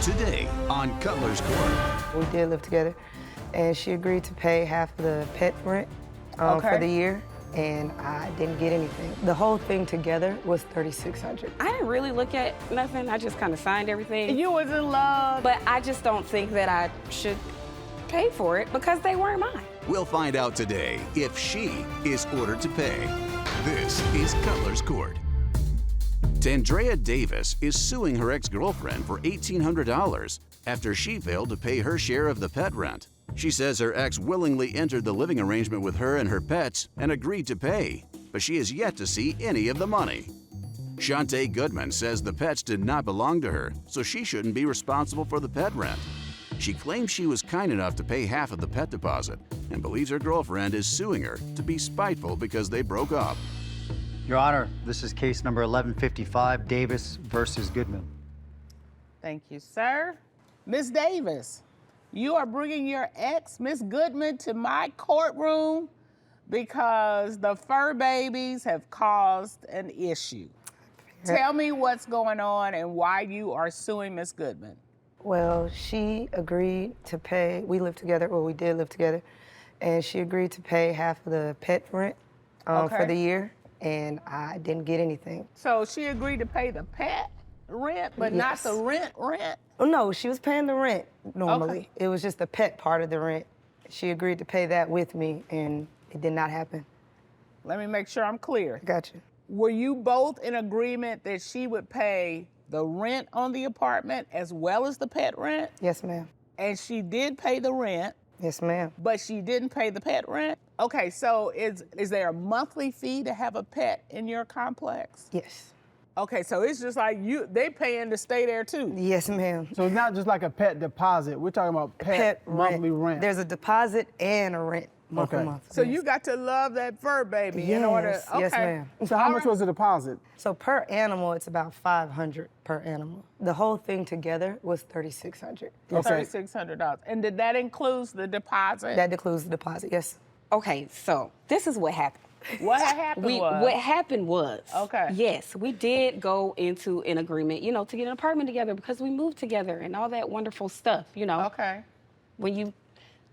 today on Cutlers Court. We did live together, and she agreed to pay half of the pet rent for the year, and I didn't get anything. The whole thing together was $3,600. I didn't really look at nothing. I just kind of signed everything. You was in love. But I just don't think that I should pay for it because they weren't mine. We'll find out today if she is ordered to pay. This is Cutlers Court. Dandrea Davis is suing her ex-girlfriend for $1,800 after she failed to pay her share of the pet rent. She says her ex willingly entered the living arrangement with her and her pets and agreed to pay, but she has yet to see any of the money. Shante Goodman says the pets did not belong to her, so she shouldn't be responsible for the pet rent. She claims she was kind enough to pay half of the pet deposit and believes her girlfriend is suing her to be spiteful because they broke up. Your Honor, this is case number 1155, Davis versus Goodman. Thank you, sir. Miss Davis, you are bringing your ex, Miss Goodman, to my courtroom because the fur babies have caused an issue. Tell me what's going on and why you are suing Miss Goodman. Well, she agreed to pay, we lived together, well, we did live together, and she agreed to pay half of the pet rent for the year, and I didn't get anything. So she agreed to pay the pet rent, but not the rent? Oh, no, she was paying the rent normally. Okay. It was just the pet part of the rent. She agreed to pay that with me, and it did not happen. Let me make sure I'm clear. Gotcha. Were you both in agreement that she would pay the rent on the apartment as well as the pet rent? Yes, ma'am. And she did pay the rent? Yes, ma'am. But she didn't pay the pet rent? Okay, so is there a monthly fee to have a pet in your complex? Yes. Okay, so it's just like they paying to stay there too? Yes, ma'am. So it's not just like a pet deposit. We're talking about pet monthly rent. There's a deposit and a rent month to month. So you got to love that fur baby in order. Okay. Yes, ma'am. So how much was the deposit? So per animal, it's about $500 per animal. The whole thing together was $3,600. Okay. $3,600. And did that include the deposit? That includes the deposit, yes. Okay, so this is what happened. What happened was? Okay. Yes, we did go into an agreement, to get an apartment together because we moved together and all that wonderful stuff, Okay. When you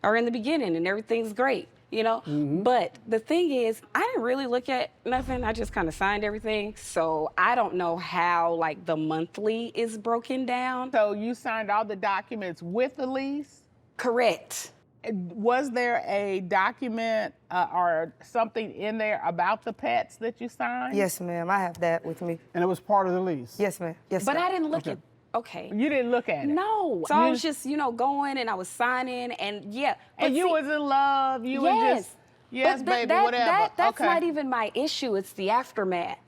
are in the beginning and everything's great, But the thing is, I didn't really look at nothing. I just kind of signed everything. So I don't know how, the monthly is broken down. So you signed all the documents with the lease? Correct. Was there a document or something in there about the pets that you signed? Yes, ma'am. I have that with me. And it was part of the lease? Yes, ma'am. Yes, But ma'am. I didn't look at. Okay. You didn't look at it? No. So I was just, going and I was signing and yeah. And you was in love. You was just, yes, baby, whatever. That's not even my issue. It's the aftermath.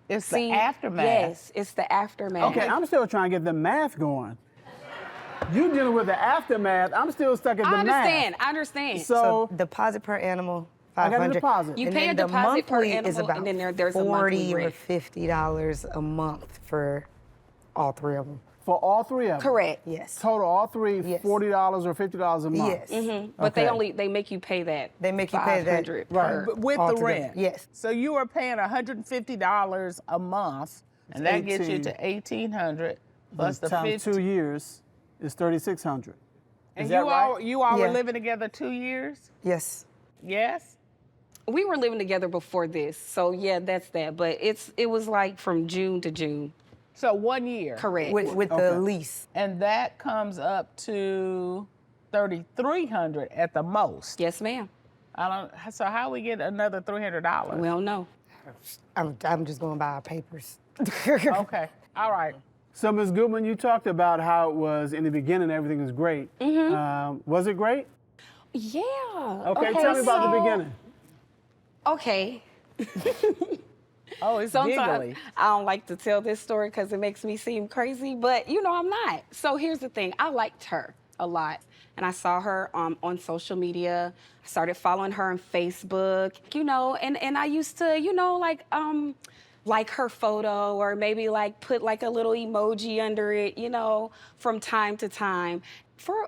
It's the aftermath? Yes, it's the aftermath. Okay, I'm still trying to get the math going. You dealing with the aftermath. I'm still stuck at the math. I understand. So deposit per animal, $500. I got a deposit. You pay a deposit per animal, is about and then there's a monthly $40 or rent. $50 a month for all three of them. For all three of them? Correct. Yes. Total, all three, Yes. $40 or $50 a month? Yes. Mm-hmm. But they make you pay that. They make you pay that. $500 Right. per. With all the together. rent? Yes. So you were paying $150 a month, and that gets you to $1,800 plus the times 50. 2 years is $3,600. And Is that right? you all were Yeah. living together 2 years? Yes. Yes? We were living together before this, so yeah, that's that. But it was from June to June. So 1 year? Correct. With the lease. And that comes up to $3,300 at the most. Yes, ma'am. So how we get another $300? We don't know. I'm just going by our papers. Okay. All right. So, Ms. Goodman, you talked about how it was in the beginning, everything was great. Was it great? Yeah. Okay, tell me about the beginning. Okay. Oh, it's Sometimes giggly. I don't like to tell this story because it makes me seem crazy, but I'm not. So here's the thing. I liked her a lot. And I saw her on social media. I started following her on Facebook, and I used to, like her photo or maybe put a little emoji under it, from time to time for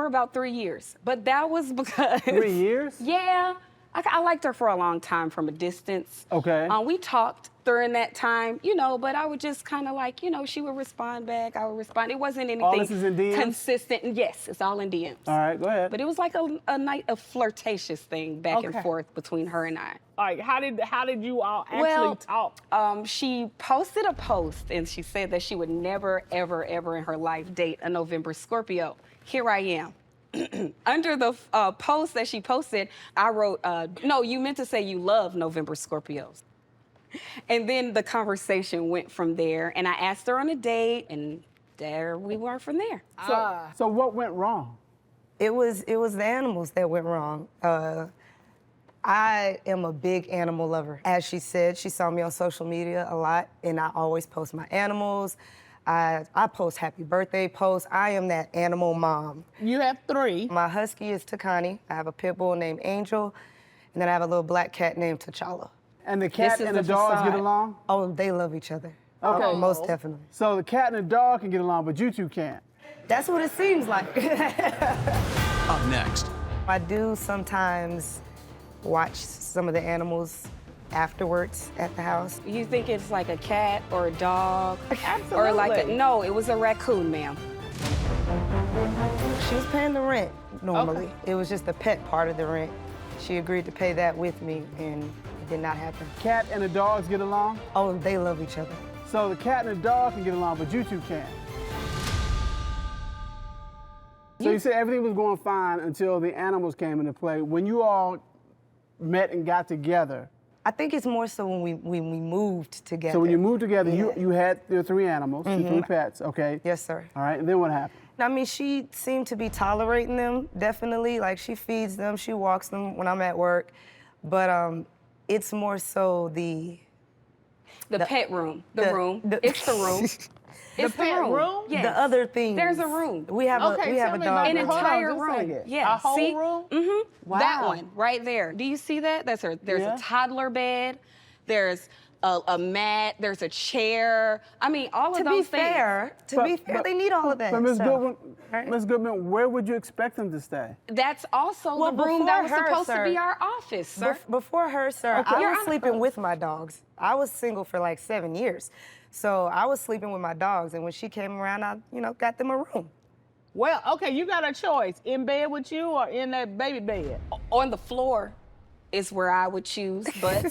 about 3 years. But that was because 3 years? Yeah. I liked her for a long time from a distance. Okay. We talked during that time, you know, but I would just kind of like, you know, she would respond back, I would respond. It wasn't anything All this is in DMs? consistent. Yes, it's all in DMs. All right, go ahead. But it was like a flirtatious thing back and forth between her and I. All right, how did you all actually talk? She posted a post and she said that she would never, ever, ever in her life date a November Scorpio. Here I am. Under the post that she posted, I wrote, no, you meant to say you love November Scorpios. And then the conversation went from there, and I asked her on a date, and there we were from there. So what went wrong? It was the animals that went wrong. I am a big animal lover. As she said, she saw me on social media a lot, and I always post my animals. I post happy birthday posts. I am that animal mom. You have 3. My husky is Takani. I have a pit bull named Angel, and then I have a little black cat named T'Challa. And the cat and the dogs get along? Oh, they love each other. Okay. Most definitely. So the cat and the dog can get along, but you two can't? That's what it seems like. Up next. I do sometimes watch some of the animals afterwards at the house. You think it's like a cat or a dog? Absolutely. Or like no, it was a raccoon, ma'am. She was paying the rent normally. Okay. It was just the pet part of the rent. She agreed to pay that with me, and it did not happen. Cat and the dogs get along? Oh, they love each other. So the cat and the dog can get along, but you two can't? So you said everything was going fine until the animals came into play. When you all met and got together, I think it's more so when we moved together. So when you moved together, you had your 3 animals, your 3 pets, okay? Yes, sir. All right, and then what happened? I mean, she seemed to be tolerating them, definitely. Like, she feeds them, she walks them when I'm at work. But it's more so the pet room, the room. It's the room. It's the pet room? Yes. The other things. There's a room. We have a dog. An room. entire room. Yeah. A whole room? Mm-hmm. Wow. That one right there. Do you see that? There's a toddler bed. There's a mat. There's a chair. I mean, all of those things. To be fair, they need all of that. But Ms. stuff. Goodwin, Ms. Goodman, where would you expect them to stay? That's also Well, the room that was before her, supposed sir. to be our office, sir. Before her, sir, Okay. I was sleeping with my dogs. I was single for like 7 years. So I was sleeping with my dogs, and when she came around, I, got them a room. Well, okay, you got a choice. In bed with you or in that baby bed? On the floor is where I would choose, but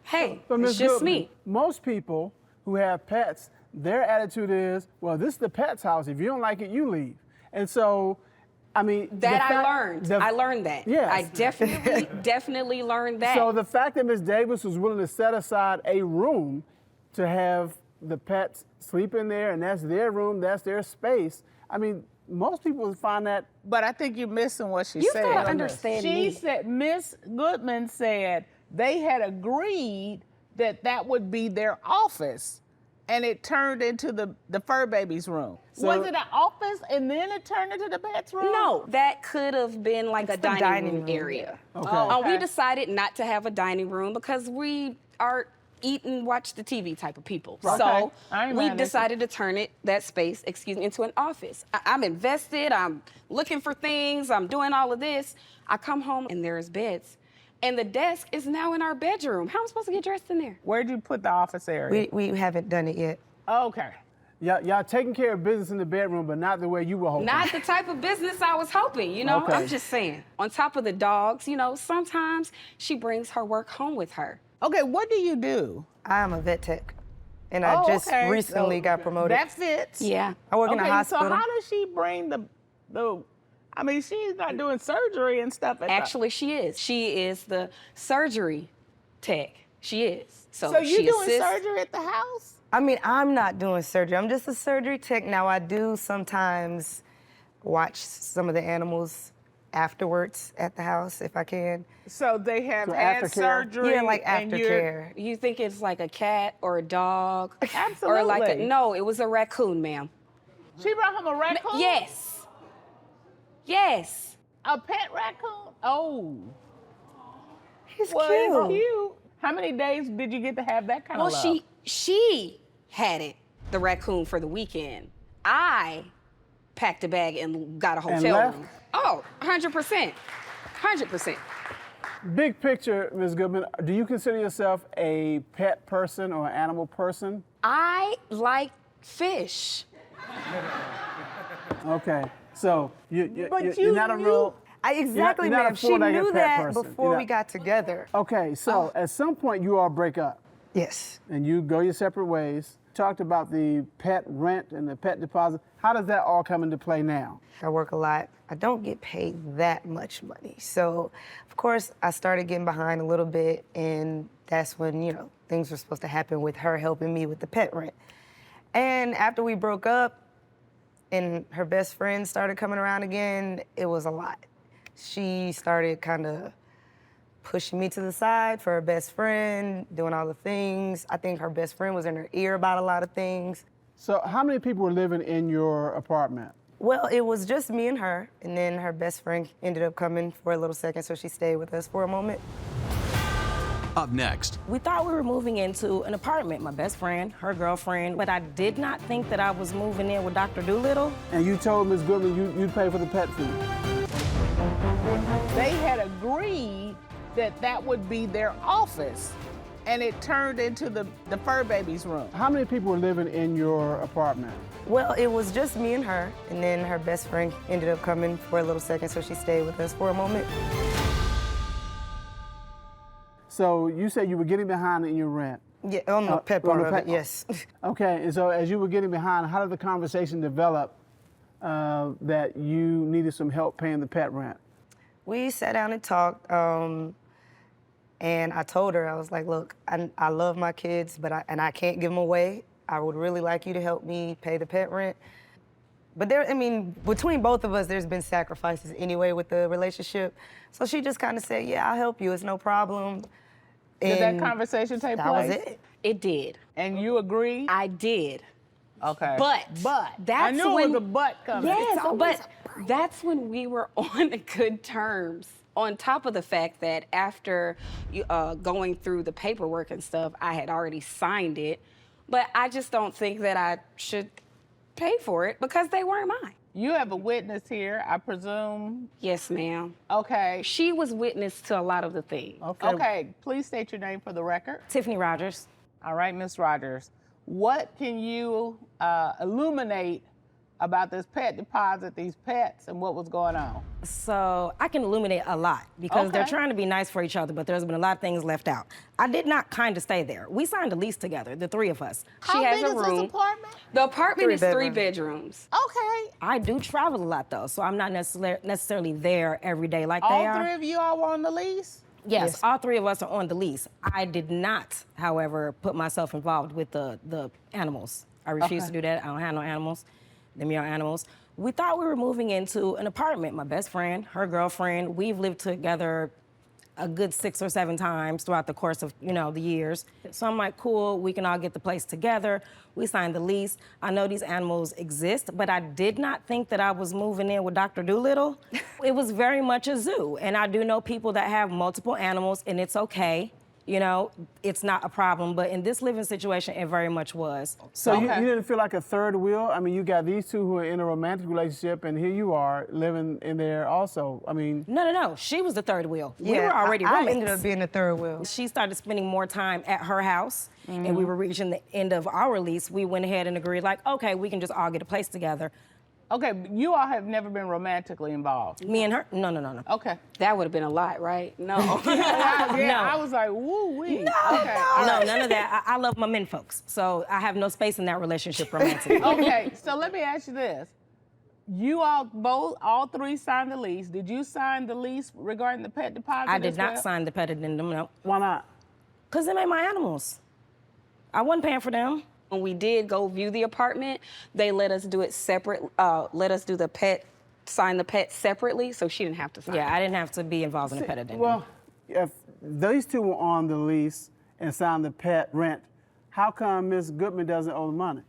hey, But it's Ms. just Goodman, me. most people who have pets, their attitude is, well, this is the pet's house. If you don't like it, you leave. And so, I mean... I learned that. Yes. I definitely learned that. So the fact that Ms. Davis was willing to set aside a room to have the pets sleep in there, and that's their room, that's their space, I mean, most people would find that... But I think you're missing what she You said. gotta understand She me. said, Miss Goodman said they had agreed that would be their office, and it turned into the fur baby's room. So- Was it an office and then it turned into the pet's room? No, that could have been like a dining room area. Okay. We decided not to have a dining room because we are eat and watch the TV type of people. Right. So I ain't we mad at you. decided to turn that space, into an office. I'm invested, I'm looking for things, I'm doing all of this. I come home and there's beds. And the desk is now in our bedroom. How am I supposed to get dressed in there? Where'd you put the office area? We haven't done it yet. Okay. Y'all taking care of business in the bedroom, but not the way you were hoping. Not the type of business I was hoping, Okay. I'm just saying. On top of the dogs, sometimes she brings her work home with her. Okay, what do you do? I'm a vet tech, and I just recently got promoted. That fits. Yeah. I work in a hospital. So how does she bring the I mean, she's not doing surgery and stuff. Actually, she is. She is the surgery tech. She is. So you she doing assists. surgery at the house? I mean, I'm not doing surgery. I'm just a surgery tech. Now, I do sometimes watch some of the animals afterwards at the house if I can. So they have had aftercare? surgery. Yeah, like and aftercare. You think it's like a cat or a dog? Absolutely. Or like no, it was a raccoon, ma'am. She brought him a raccoon? Yes. Yes. A pet raccoon? Oh. He's Well, cute. it's cute. How many days did you get to have that kind of love? Well, she had it, the raccoon, for the weekend. I packed a bag and got a hotel left? room. Oh, 100%. 100%. Big picture, Ms. Goodman, do you consider yourself a pet person or an animal person? I like fish. Okay, so But you're not a real... Exactly, you're not a ma'am. She four-legged knew pet that person. before You're we not- got together. Okay, so at some point you all break up Yes. and you go your separate ways. Talked about the pet rent and the pet deposit. How does that all come into play now? I work a lot. I don't get paid that much money. So, of course, I started getting behind a little bit, and that's when, things were supposed to happen with her helping me with the pet rent. And after we broke up and her best friend started coming around again, it was a lot. She started kind of pushing me to the side for her best friend, doing all the things. I think her best friend was in her ear about a lot of things. So how many people were living in your apartment? Well, it was just me and her, and then her best friend ended up coming for a little second, so she stayed with us for a moment. Up next, We thought we were moving into an apartment, my best friend, her girlfriend, but I did not think that I was moving in with Dr. Doolittle. And you told Ms. Goodman you'd pay for the pet fee. They had agreed that that would be their office, and it turned into the fur baby's room. How many people were living in your apartment? Well, it was just me and her, and then her best friend ended up coming for a little second, so she stayed with us for a moment. So you said you were getting behind in your rent. Yeah, on the pet on part the of pet- it, yes. Okay, and so as you were getting behind, how did the conversation develop that you needed some help paying the pet rent? We sat down and talked, and I told her, I was like, look, I love my kids, but I can't give them away. I would really like you to help me pay the pet rent. But between both of us, there's been sacrifices anyway with the relationship. So she just kind of said, yeah, I'll help you, it's no problem. Did that And conversation take that place? was it. It did. And you agreed? I did. Okay. But I that's knew when it was a but coming. Yes, but that's when we were on good terms. On top of the fact that after going through the paperwork and stuff, I had already signed it. But I just don't think that I should pay for it because they weren't mine. You have a witness here, I presume. Yes, ma'am. Okay. She was witness to a lot of the things. Okay, please state your name for the record. Tiffany Rogers. All right, Miss Rogers. What can you illuminate about this pet deposit, these pets, and what was going on? So I can illuminate a lot because they're Okay. trying to be nice for each other, but there's been a lot of things left out. I did not kind of stay there. We signed a lease together, the three of us. How She has big a is room. this apartment? The apartment is 3 bedrooms. bedrooms. Okay. I do travel a lot though, so I'm not necessarily there every day like they All are. three of you all were on the lease? Yes, all three of us are on the lease. I did not, however, put myself involved with the animals. I refuse to do that. I don't have no animals. Them your animals. We thought we were moving into an apartment. My best friend, her girlfriend, we've lived together a good 6 or 7 times throughout the course of, the years. So I'm like, cool, we can all get the place together. We signed the lease. I know these animals exist, but I did not think that I was moving in with Dr. Doolittle. It was very much a zoo, and I do know people that have multiple animals, and it's okay. It's not a problem, but in this living situation, it very much was. So you Okay. didn't feel like a third wheel? I mean, you got these two who are in a romantic relationship, and here you are living in there also. I mean, No. She was the third wheel. We Yeah, were already I roommates. ended up being the third wheel. She started spending more time at her house, and we were reaching the end of our lease. We went ahead and agreed, like, okay, we can just all get a place together. Okay, you all have never been romantically involved. Me and her? No. Okay. That would have been a lot, right? No. Yeah, I was like, woo-wee. No, Okay. no, none of that. I love my men folks, so I have no space in that relationship romantically. Okay, so let me ask you this. You all three signed the lease. Did you sign the lease regarding the pet deposit? I did as not well? sign the pet addendum, no. why not? Because them ain't my animals. I wasn't paying for them. When we did go view the apartment, they let us do it separate, let us do sign the pet separately, so she didn't have to sign Yeah, it. I didn't have to be involved in a pet addendum. Well, if these two were on the lease and signed the pet rent, how come Ms. Goodman doesn't owe the money?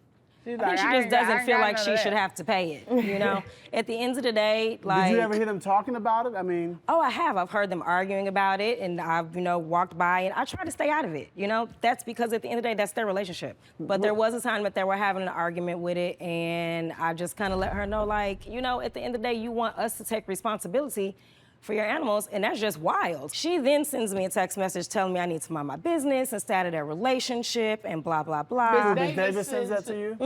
She's I think like, she I just ain't got- I doesn't ain't feel got like none she of should that. have to pay it, At the end of the day, like... Did you ever hear them talking about it? I mean, Oh, I have. I've heard them arguing about it, and I've, walked by, and I try to stay out of it, That's because at the end of the day, that's their relationship. But there was a time that they were having an argument with it, and I just kind of let her know, like, at the end of the day, you want us to take responsibility for your animals, and that's just wild. She then sends me a text message telling me I need to mind my business instead of their relationship and blah, blah, blah. Ms. Davis sends that to you?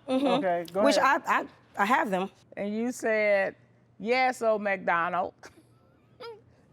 Okay, go Which ahead. I have them. And you said, yes, old McDonald.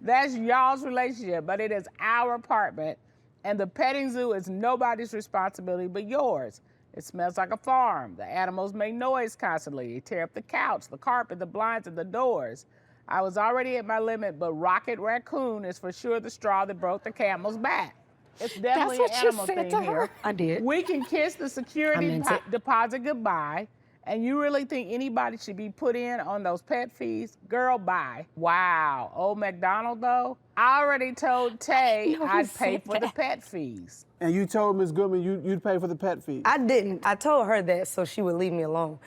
That's y'all's relationship, but it is our apartment, and the petting zoo is nobody's responsibility but yours. It smells like a farm. The animals make noise constantly. They tear up the couch, the carpet, the blinds, and the doors. I was already at my limit, but Rocket Raccoon is for sure the straw that broke the camel's back. It's definitely That's what an you animal said thing to here. her. I did. We can kiss the security meant it. deposit goodbye, and you really think anybody should be put in on those pet fees? Girl, bye. Wow. Old McDonald, though, I already told Tay I'd pay for the pet fees. And you told Ms. Goodman you'd pay for the pet fees. I didn't. I told her that so she would leave me alone.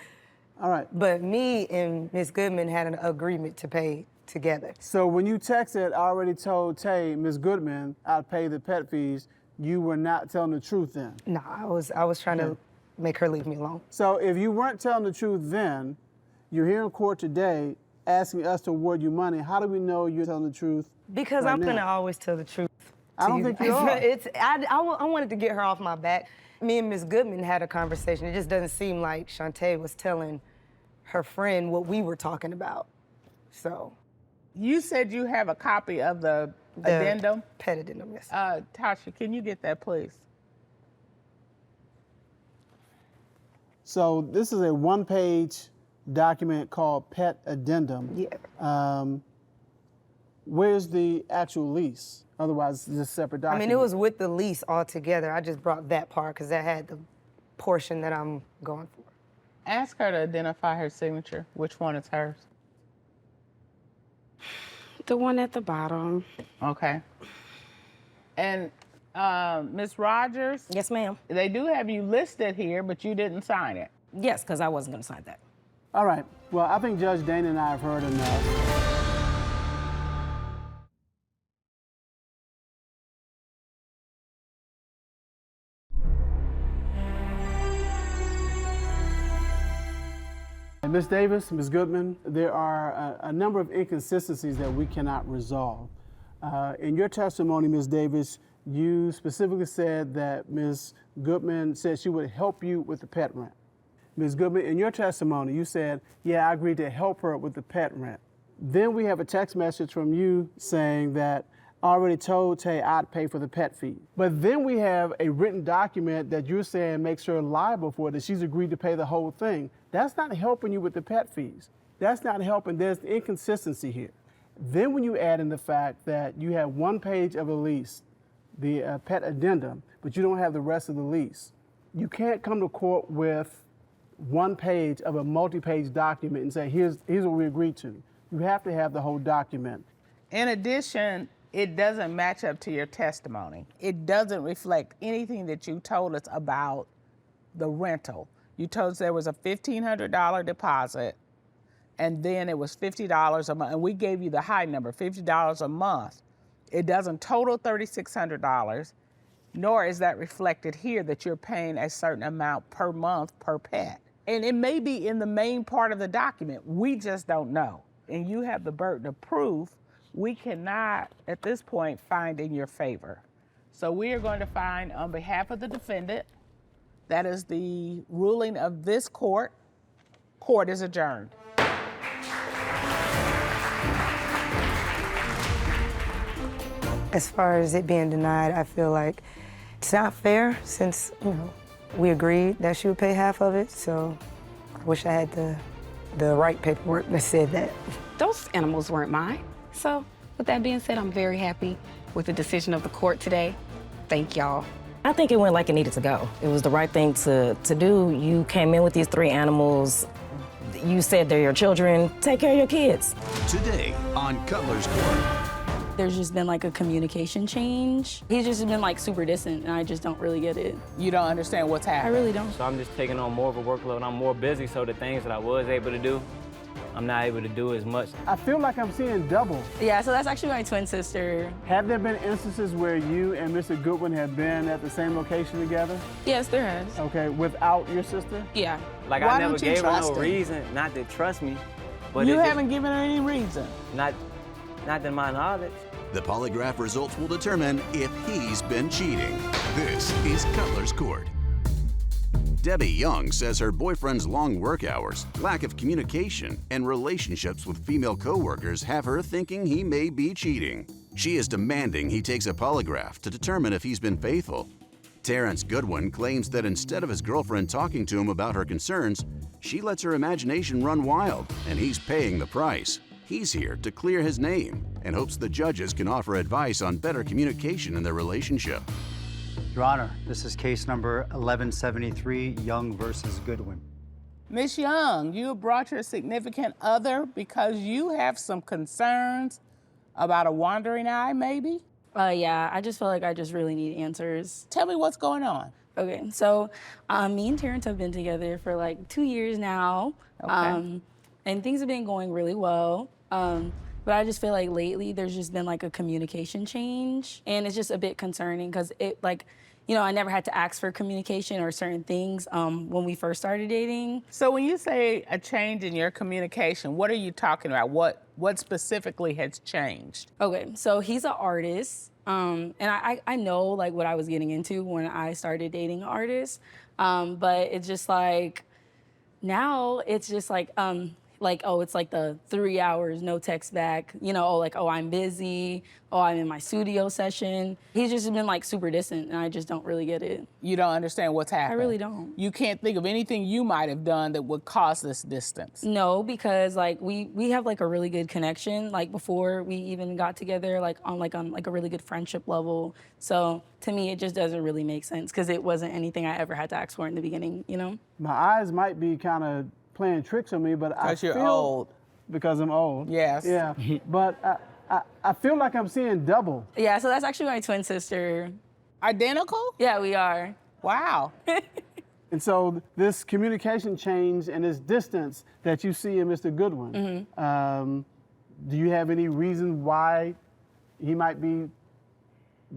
All right. But me and Ms. Goodman had an agreement to pay together. So when you texted, I already told Tay, Ms. Goodman, I'd pay the pet fees, you were not telling the truth then? No, I was trying to make her leave me alone. So if you weren't telling the truth then, you're here in court today asking us to award you money. How do we know you're telling the truth? Because right I'm now? gonna always tell the truth. I don't think you are. I wanted to get her off my back. Me and Ms. Goodman had a conversation. It just doesn't seem like Shante was telling her friend what we were talking about. So. You said you have a copy of the addendum? Pet addendum, yes. Tasha, can you get that, please? So this is a one-page document called Pet Addendum. Yeah. Where's the actual lease? Otherwise, it's just a separate document. I mean, it was with the lease altogether. I just brought that part because that had the portion that I'm going for. Ask her to identify her signature. Which one is hers? The one at the bottom. Okay. And Ms. Rogers? Yes, ma'am. They do have you listed here, but you didn't sign it. Yes, because I wasn't going to sign that. All right. Well, I think Judge Dana and I have heard enough. Ms. Davis, Ms. Goodman, there are a number of inconsistencies that we cannot resolve. In your testimony, Ms. Davis, you specifically said that Ms. Goodman said she would help you with the pet rent. Ms. Goodman, in your testimony, you said, yeah, I agreed to help her with the pet rent. Then we have a text message from you saying that I already told Tay I'd pay for the pet fee. But then we have a written document that you're saying makes her liable for it, that she's agreed to pay the whole thing. That's not helping you with the pet fees. That's not helping. There's inconsistency here. Then when you add in the fact that you have one page of a lease, the pet addendum, but you don't have the rest of the lease, you can't come to court with one page of a multi-page document and say, here's what we agreed to. You have to have the whole document. In addition, it doesn't match up to your testimony. It doesn't reflect anything that you told us about the rental. You told us there was a $1,500 deposit, and then it was $50 a month, and we gave you the high number, $50 a month. It doesn't total $3,600, nor is that reflected here that you're paying a certain amount per month per pet. And it may be in the main part of the document. We just don't know. And you have the burden of proof. We cannot, at this point, find in your favor. So we are going to find on behalf of the defendant. That is the ruling of this court. Court is adjourned. As far as it being denied, I feel like it's not fair since, we agreed that she would pay half of it. So I wish I had the right paperwork that said that. Those animals weren't mine. So with that being said, I'm very happy with the decision of the court today. Thank y'all. I think it went like it needed to go. It was the right thing to do. You came in with these 3 animals. You said they're your children. Take care of your kids. Today on Cutler's Court. There's just been like a communication change. He's just been like super distant, and I just don't really get it. You don't understand what's I happening. really don't. So I'm just taking on more of a workload. I'm more busy, so the things that I was able to do, I'm not able to do as much. I feel like I'm seeing double. Yeah, so that's actually my twin sister. Have there been instances where you and Mr. Goodwin have been at the same location together? Yes, there has. Okay, without your sister? Yeah. Like Why I never don't you gave her trust no him? reason not to trust me. But You it's just haven't given her any reason. not Not to my knowledge. The polygraph results will determine if he's been cheating. This is Cutler's Court. Debbie Young says her boyfriend's long work hours, lack of communication, and relationships with female coworkers have her thinking he may be cheating. She is demanding he takes a polygraph to determine if he's been faithful. Terrence Goodwin claims that instead of his girlfriend talking to him about her concerns, she lets her imagination run wild, and he's paying the price. He's here to clear his name and hopes the judges can offer advice on better communication in their relationship. Your Honor, this is case number 1173, Young versus Goodwin. Miss Young, you brought your significant other because you have some concerns about a wandering eye, maybe? Yeah, I just feel like I just really need answers. Tell me what's going on. Okay, so me and Terrence have been together for like 2 years now. Okay. And things have been going really well. But I just feel like lately there's just been like a communication change. And it's just a bit concerning because it like, you know, I never had to ask for communication or certain things when we first started dating. So when you say a change in your communication, what are you talking about? What specifically has changed? Okay, so he's an artist. And I know like what I was getting into when I started dating an artist. But it's just like, now it's just like, oh, it's like the 3 hours, no text back, you know, like, oh, I'm busy, oh, I'm in my studio session. He's just been like super distant and I just don't really get it. You don't understand what's happening? I really don't. You can't think of anything you might have done that would cause this distance? No, because like we have like a really good connection, like before we even got together, like on a really good friendship level. So to me, it just doesn't really make sense because it wasn't anything I ever had to ask for in the beginning, you know? My eyes might be kind of playing tricks on me, but I feel... Because you're old. Because I'm old. Yes. Yeah, but I feel like I'm seeing double. Yeah, so that's actually my twin sister. Identical? Yeah, we are. Wow. And so this communication change and this distance that you see in Mr. Goodwin, do you have any reason why he might be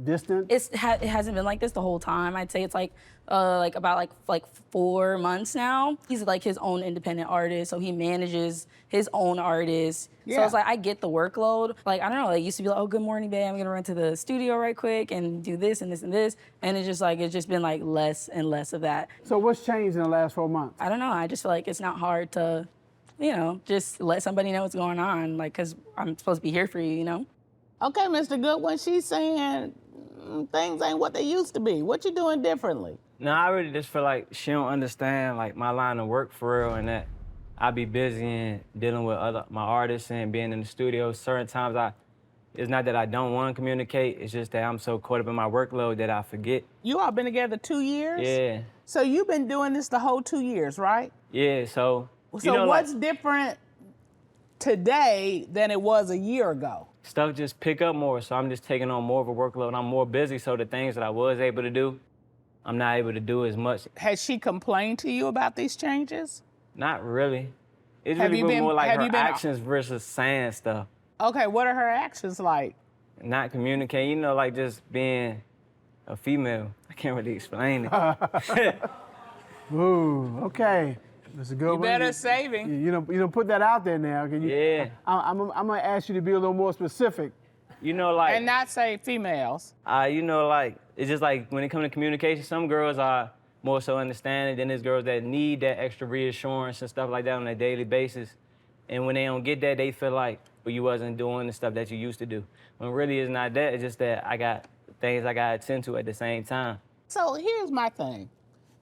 distant? It hasn't been like this the whole time. I'd say it's like about 4 months now. He's like his own independent artist, so he manages his own artists. Yeah. So it's like I get the workload. Like I don't know, it used to be like, oh, good morning, babe, I'm gonna run to the studio right quick and do this and this and this. And it's just been like less and less of that. So what's changed in the last 4 months? I don't know. I just feel like it's not hard to, you know, just let somebody know what's going on, like, cause I'm supposed to be here for you, you know? Okay, Mr. Goodwin, she's saying things ain't what they used to be. What you doing differently? No, I really just feel like she don't understand like my line of work for real, and that I be busy and dealing with my artists and being in the studio. Certain times it's not that I don't want to communicate, it's just that I'm so caught up in my workload that I forget. You all been together 2 years? Yeah. So you've been doing this the whole 2 years, right? Yeah, so So you know, what's like, different today than it was a year ago? stuff just pick up more, so I'm just taking on more of a workload. I'm more busy, so the things that I was able to do, I'm not able to do as much. Has she complained to you about these changes? Not really. It's Have really you been- more like have her you been- actions versus saying stuff. Okay, what are her actions like? Not communicating, you know, like just being a female. I can't really explain it. Ooh, okay. Mr. Goodwin, You better saving. You know, put that out there now. Can you, Yeah. I'm gonna ask you to be a little more specific. You know, like, And not say females. you know, like, it's just like when it comes to communication, some girls are more so understanding than there's girls that need that extra reassurance and stuff like that on a daily basis. And when they don't get that, they feel like, well, you wasn't doing the stuff that you used to do. When really it's not that, it's just that I got things I got to attend to at the same time. So here's my thing.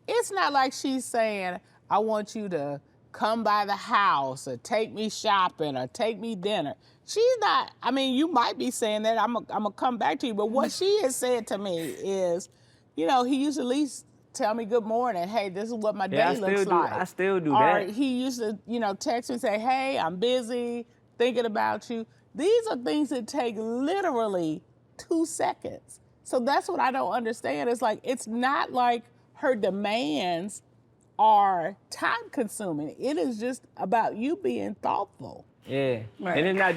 It's not like she's saying, I want you to come by the house or take me shopping or take me dinner. She's not, I mean, you might be saying that, I'm gonna come back to you, but what she has said to me is, you know, he used to at least tell me good morning. Hey, this is what my day looks like. I still do Or that. he used to, you know, text me and say, hey, I'm busy, thinking about you. These are things that take literally 2 seconds. So that's what I don't understand. It's like, it's not like her demands are time consuming. It is just about you being thoughtful. Yeah. Right. And it's not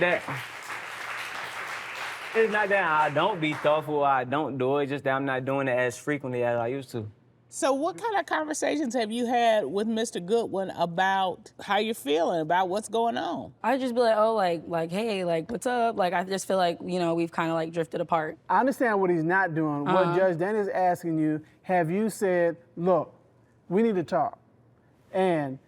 that I don't be thoughtful or I don't do it, it's just that I'm not doing it as frequently as I used to. So what kind of conversations have you had with Mr. Goodwin about how you're feeling, about what's going on? I just be like, oh, like, hey, like, what's up? Like, I just feel like, you know, we've kind of like drifted apart. I understand what he's not doing. What Judge Danny is asking you, have you said, look, we need to talk. And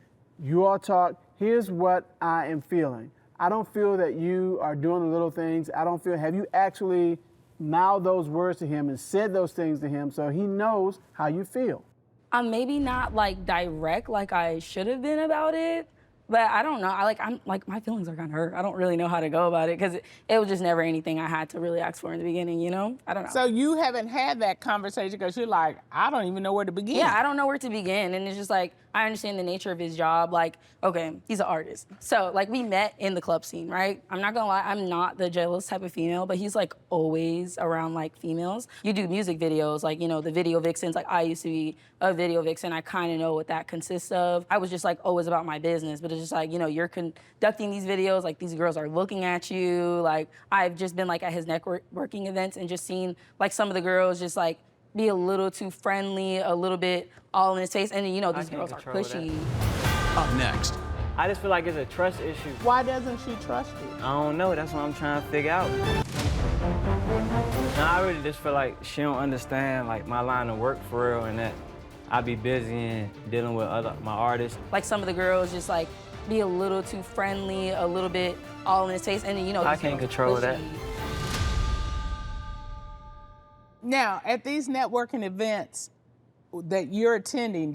you all talk, here's what I am feeling. I don't feel that you are doing the little things. Have you actually mouthed those words to him and said those things to him so he knows how you feel? I'm maybe not like direct like I should have been about it, but I don't know. I'm like, my feelings are kind of hurt. I don't really know how to go about it because it was just never anything I had to really ask for in the beginning, you know? I don't know. So you haven't had that conversation because you're like, I don't even know where to begin. Yeah, I don't know where to begin. And it's just like, I understand the nature of his job. Like, okay, he's an artist. So like we met in the club scene, right? I'm not gonna lie, I'm not the jealous type of female, but he's like always around like females. You do music videos, like, you know, the video vixens, like I used to be a video vixen. I kind of know what that consists of. I was just like always about my business, but it's just like, you know, you're conducting these videos, like these girls are looking at you. Like I've just been like at his networking events and just seen like some of the girls just like be a little too friendly, a little bit all in his face. And you know, these girls are pushy. Up next. I just feel like it's a trust issue. Why doesn't she trust you? I don't know. That's what I'm trying to figure out. Now, I really just feel like she don't understand like my line of work for real, and that I be busy and dealing with my artists. Like some of the girls just like be a little too friendly, a little bit all in his face. And you know, I can't control that. Now, at these networking events that you're attending,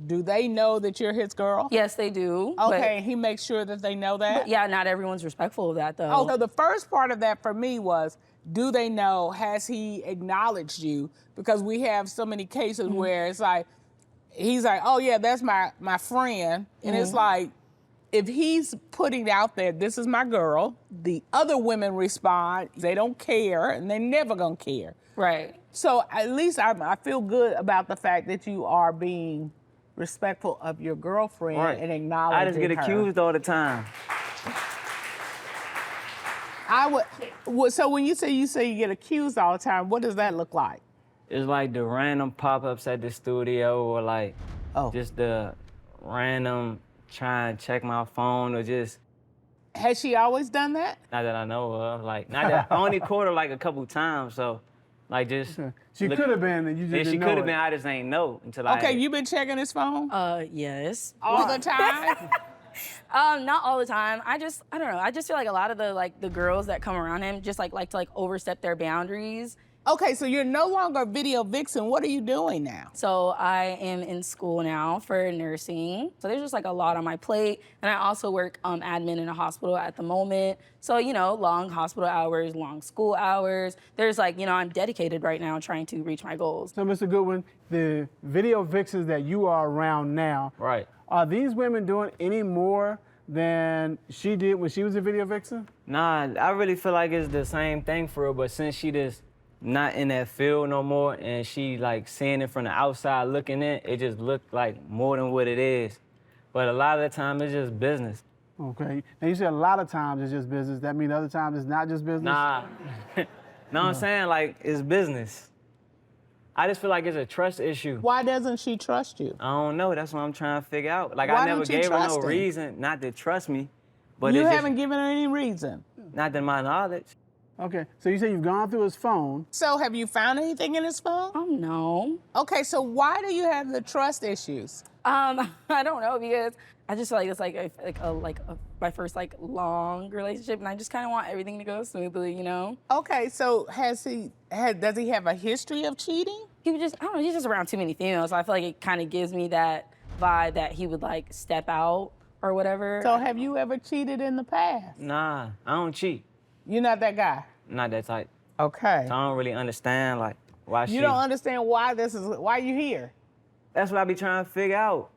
do they know that you're his girl? Yes, they do. Okay, he makes sure that they know that? But yeah, not everyone's respectful of that, though. Oh, so the first part of that for me was, do they know, has he acknowledged you? Because we have so many cases where it's like, he's like, oh yeah, that's my friend. And it's like, if he's putting out there, this is my girl, the other women respond, they don't care, and they're never gonna care. Right. So at least I feel good about the fact that you are being respectful of your girlfriend and acknowledging her. I just get accused all the time. So when you say you get accused all the time, what does that look like? It's like the random pop-ups at the studio, or like just the random try and check my phone, or just. Has she always done that? Not that I know of. Like, not that I only caught her like a couple times, so like just. She could have been, and you just didn't she know could have it. been. I just ain't know until I. Okay, you been checking his phone? Yes. All the time? Not all the time. I don't know. I just feel like a lot of the girls that come around him just like to overstep their boundaries. Okay, so you're no longer a video vixen. What are you doing now? So I am in school now for nursing. So there's just like a lot on my plate. And I also work admin in a hospital at the moment. So, you know, long hospital hours, long school hours. There's like, you know, I'm dedicated right now trying to reach my goals. So, Mr. Goodwin, the video vixens that you are around now, Right. are these women doing any more than she did when she was a video vixen? Nah, I really feel like it's the same thing for her, but since she just not in that field no more, and she like seeing it from the outside looking in, it just looked like more than what it is. But a lot of the time, it's just business. Okay. Now, you said a lot of times it's just business. That mean other times it's not just business? Nah. No, I'm saying like it's business. I just feel like it's a trust issue. Why doesn't she trust you? I don't know. That's what I'm trying to figure out. Like Why I never don't you gave her trust no him? reason not to trust me. But You it's haven't given her any reason. not to my knowledge. Okay. So you say you've gone through his phone. So have you found anything in his phone? No. Okay, so why do you have the trust issues? I don't know, because I just feel like it's like my first like long relationship, and I just kind of want everything to go smoothly, you know? Okay, so does he have a history of cheating? I don't know, he's just around too many females, so I feel like it kind of gives me that vibe that he would like step out or whatever. So have you ever cheated in the past? Nah, I don't cheat. You're not that guy? Not that type. Okay. So I don't really understand like why she. You don't understand why you here? That's what I be trying to figure out.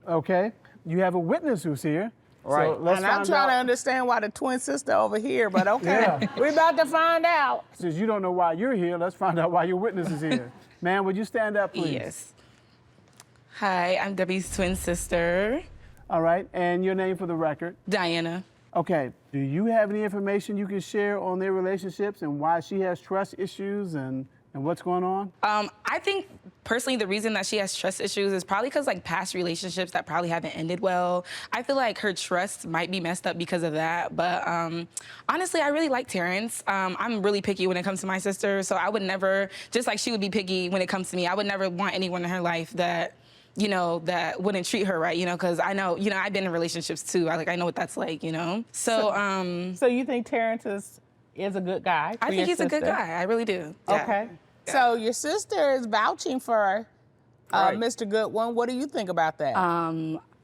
Okay. You have a witness who's here. Right. So let's And I'm find trying to out. understand why the twin sister over here, but okay. Yeah. We're about to find out. Since you don't know why you're here, let's find out why your witness is here. Ma'am, would you stand up, please? Yes. Hi, I'm Debbie's twin sister, All right. And your name for the record? Diana. Okay. Do you have any information you can share on their relationships and why she has trust issues and And what's going on? I think personally the reason that she has trust issues is probably because like past relationships that probably haven't ended well. I feel like her trust might be messed up because of that. But honestly, I really like Terrence. I'm really picky when it comes to my sister, so I would never, just like she would be picky when it comes to me, I would never want anyone in her life that, you know, that wouldn't treat her right, you know, because I know, you know, I've been in relationships too. I know what that's like, you know. So you think Terrence is a good guy? I think he's a good guy. I really do. Yeah. Okay. So your sister is vouching for Mr. Goodwin. What do you think about that?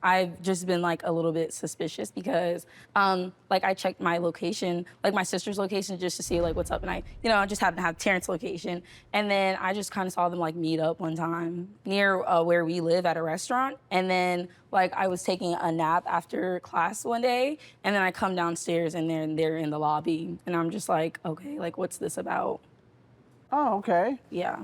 I've just been like a little bit suspicious because like I checked my location, like my sister's location, just to see like what's up, and I just happened to have Terrence's location, and then I just kind of saw them like meet up one time near where we live at a restaurant, and then like I was taking a nap after class one day, and then I come downstairs and they're in the lobby, and I'm just like, okay, like what's this about? Oh, okay. Yeah.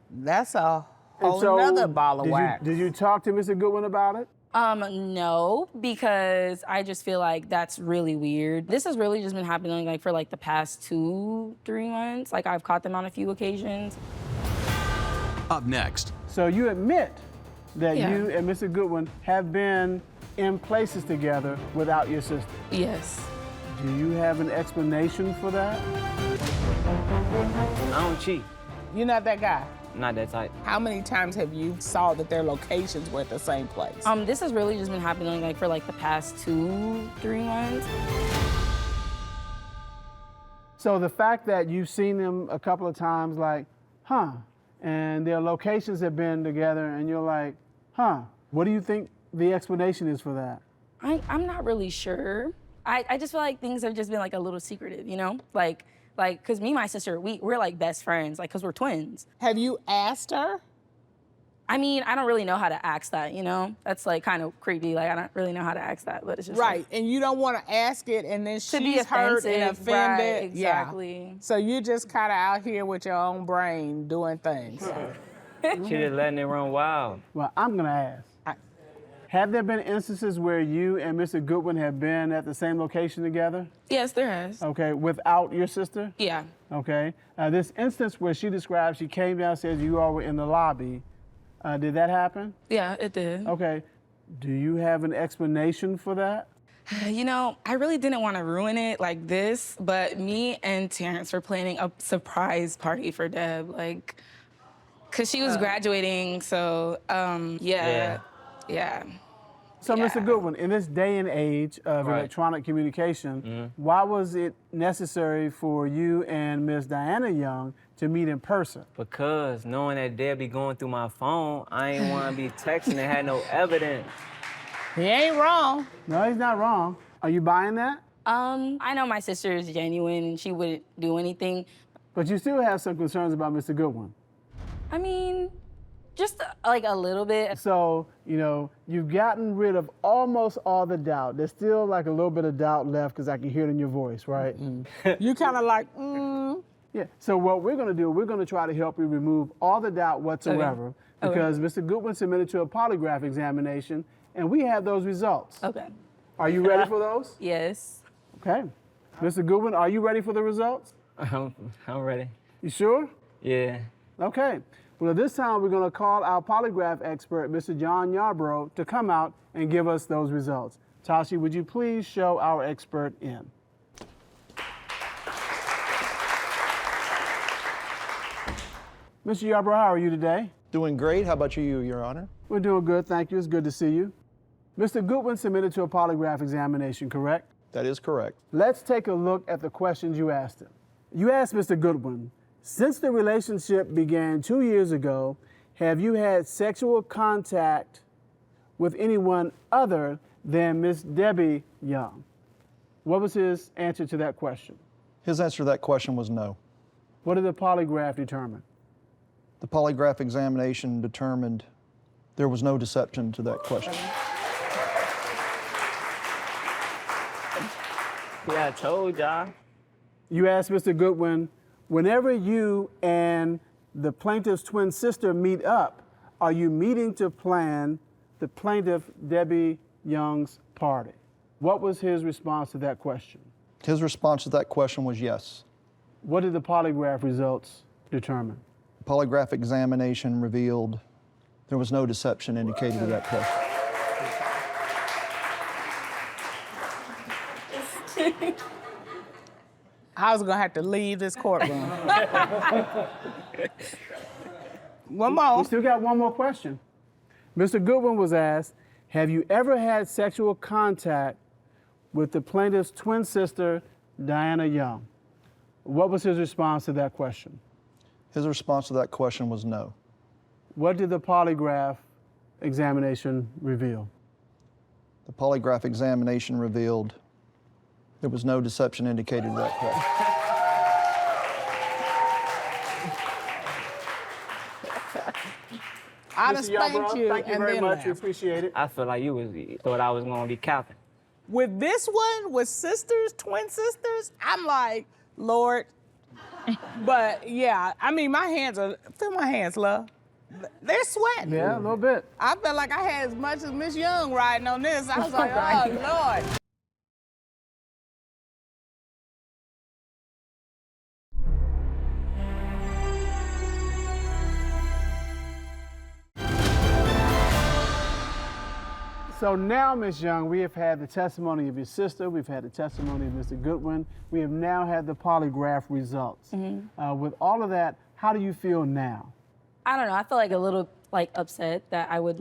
That's a whole nother ball of wax. Did you talk to Mr. Goodwin about it? No, because I just feel like that's really weird. This has really just been happening like for like the past 2-3 months. Like I've caught them on a few occasions. Up next. So you admit that you and Mr. Goodwin have been in places together without your sister. yes. Do you have an explanation for that? I don't cheat. You're not that guy. Not that type. How many times have you saw that their locations were at the same place? This has really just been happening like for like the past 2-3 months. So the fact that you've seen them a couple of times, like, and their locations have been together, and you're like, what do you think the explanation is for that? I'm not really sure. I just feel like things have just been like a little secretive, you know? Like, cause me and my sister, we're like best friends, like, cause we're twins. Have you asked her? I mean, I don't really know how to ask that, you know? That's like kind of creepy, like I don't really know how to ask that, but it's just right, like, and you don't want to ask it and then to be she's hurt and offensive, offended. right, exactly. Yeah. So you just kind of out here with your own brain doing things. She just letting it run wild. Well, I'm gonna ask. Have there been instances where you and Mr. Goodwin have been at the same location together? Yes, there has. Okay, without your sister? Yeah. Okay. This instance where she described she came downstairs, you all were in the lobby. Did that happen? Yeah, it did. Okay. Do you have an explanation for that? You know, I really didn't want to ruin it like this, but me and Terrence were planning a surprise party for Deb, like, cause she was graduating, so yeah. So, Mr. Goodwin, in this day and age of electronic communication, why was it necessary for you and Miss Diana Young to meet in person? Because knowing that they'll be going through my phone, I ain't want to be texting and had no evidence. He ain't wrong. No, he's not wrong. Are you buying that? I know my sister is genuine and she wouldn't do anything. But you still have some concerns about Mr. Goodwin. I mean, just like a little bit. So, you know, you've gotten rid of almost all the doubt. There's still like a little bit of doubt left because I can hear it in your voice, right? You kind of like, Yeah, so what we're gonna do, we're gonna try to help you remove all the doubt whatsoever because Mr. Goodwin submitted to a polygraph examination and we have those results. Okay. Are you ready for those? Yes. Okay. Mr. Goodwin, are you ready for the results? I'm ready. You sure? Yeah. Okay. Well, this time we're gonna call our polygraph expert, Mr. John Yarbrough, to come out and give us those results. Tashi, would you please show our expert in? Mr. Yarbrough, how are you today? Doing great. How about you, Your Honor? We're doing good, thank you. It's good to see you. Mr. Goodwin submitted to a polygraph examination, correct? That is correct. Let's take a look at the questions you asked him. You asked Mr. Goodwin, since the relationship began 2 years ago, have you had sexual contact with anyone other than Miss Debbie Young? What was his answer to that question? His answer to that question was no. What did the polygraph determine? The polygraph examination determined there was no deception to that question. Yeah, I told y'all. You asked Mr. Goodwin, whenever you and the plaintiff's twin sister meet up, are you meeting to plan the plaintiff Debbie Young's party? What was his response to that question? His response to that question was yes. What did the polygraph results determined? Polygraph examination revealed there was no deception indicated in that question. I was gonna have to leave this courtroom. One more. We still got one more question. Mr. Goodwin was asked, have you ever had sexual contact with the plaintiff's twin sister, Diana Young? What was his response to that question? His response to that question was no. What did the polygraph examination reveal? The polygraph examination revealed there was no deception indicated in that question. I just thank you. Thank you very much. We appreciate it. I feel like you thought I was gonna be capping. With this one, with sisters, twin sisters, I'm like, Lord. But yeah, I mean, feel my hands, love. They're sweating. Yeah, a little bit. I felt like I had as much as Miss Young riding on this. I was like, oh, Lord. So now, Ms. Young, we have had the testimony of your sister, we've had the testimony of Mr. Goodwin, we have now had the polygraph results. With all of that, how do you feel now? I don't know. I feel like a little upset that I would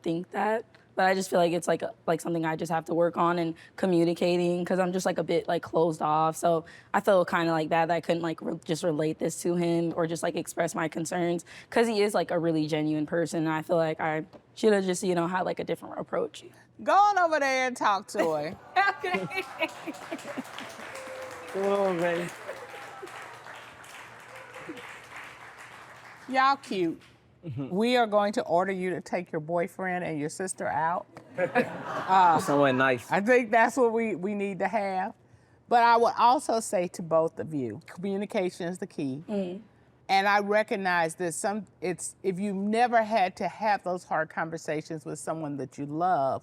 think that, but I just feel like it's like something I just have to work on and communicating because I'm just a bit closed off. So I feel kind of like that I couldn't just relate this to him or just express my concerns because he is a really genuine person. And I feel like I should have just had a different approach. Go on over there and talk to her. Okay. Oh, man. Y'all cute. We are going to order you to take your boyfriend and your sister out. Somewhere nice. I think that's what we need to have. But I would also say to both of you, communication is the key. And I recognize that if you've never had to have those hard conversations with someone that you love,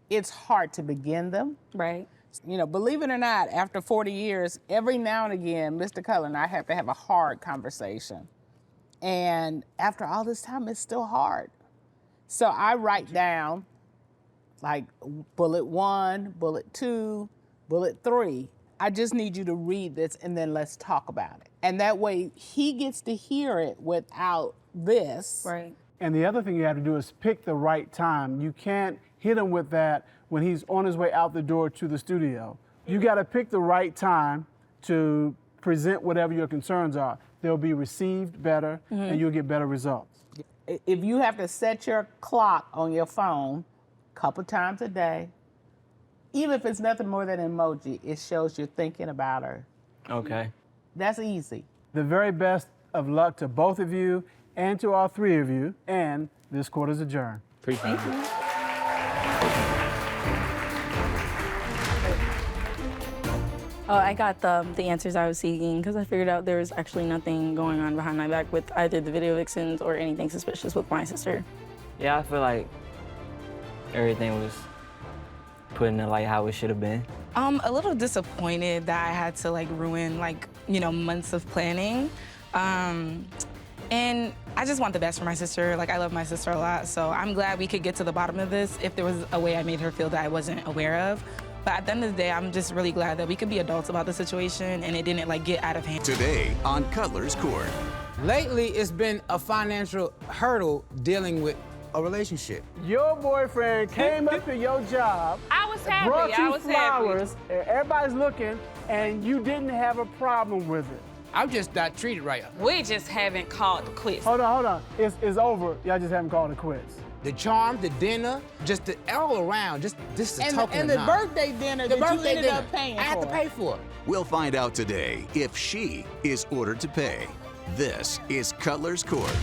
it's hard to begin them. Right. Believe it or not, after 40 years, every now and again, Mr. Cutler and I have to have a hard conversation. And after all this time, it's still hard. So I write down bullet 1, bullet 2, bullet 3. I just need you to read this and then let's talk about it. And that way he gets to hear it without this. Right. And the other thing you have to do is pick the right time. You can't hit him with that when he's on his way out the door to the studio. You got to pick the right time to present whatever your concerns are. They'll be received better and you'll get better results. If you have to set your clock on your phone a couple times a day, even if it's nothing more than an emoji, it shows you're thinking about her. Okay. That's easy. The very best of luck to both of you and to all three of you, and this court is adjourned. Appreciate it. Oh, I got the answers I was seeking because I figured out there was actually nothing going on behind my back with either the video vixens or anything suspicious with my sister. Yeah, I feel like everything was put in the how it should have been. A little disappointed that I had to ruin months of planning. And I just want the best for my sister. I love my sister a lot, so I'm glad we could get to the bottom of this if there was a way I made her feel that I wasn't aware of. But at the end of the day, I'm just really glad that we could be adults about the situation and it didn't get out of hand. Today on Cutler's Court. Lately, it's been a financial hurdle dealing with a relationship. Your boyfriend came up to your job. I was happy. Brought you I was flowers. And everybody's looking, and you didn't have a problem with it. I'm just not treated right. We just haven't called the quits. Hold on. It's over. Y'all just haven't called it quits. The charm, the dinner, just all around, just this is token And of the none. birthday dinner The that birthday you ended dinner. up paying I had to for. pay for it. We'll find out today if she is ordered to pay. This is Cutler's Court.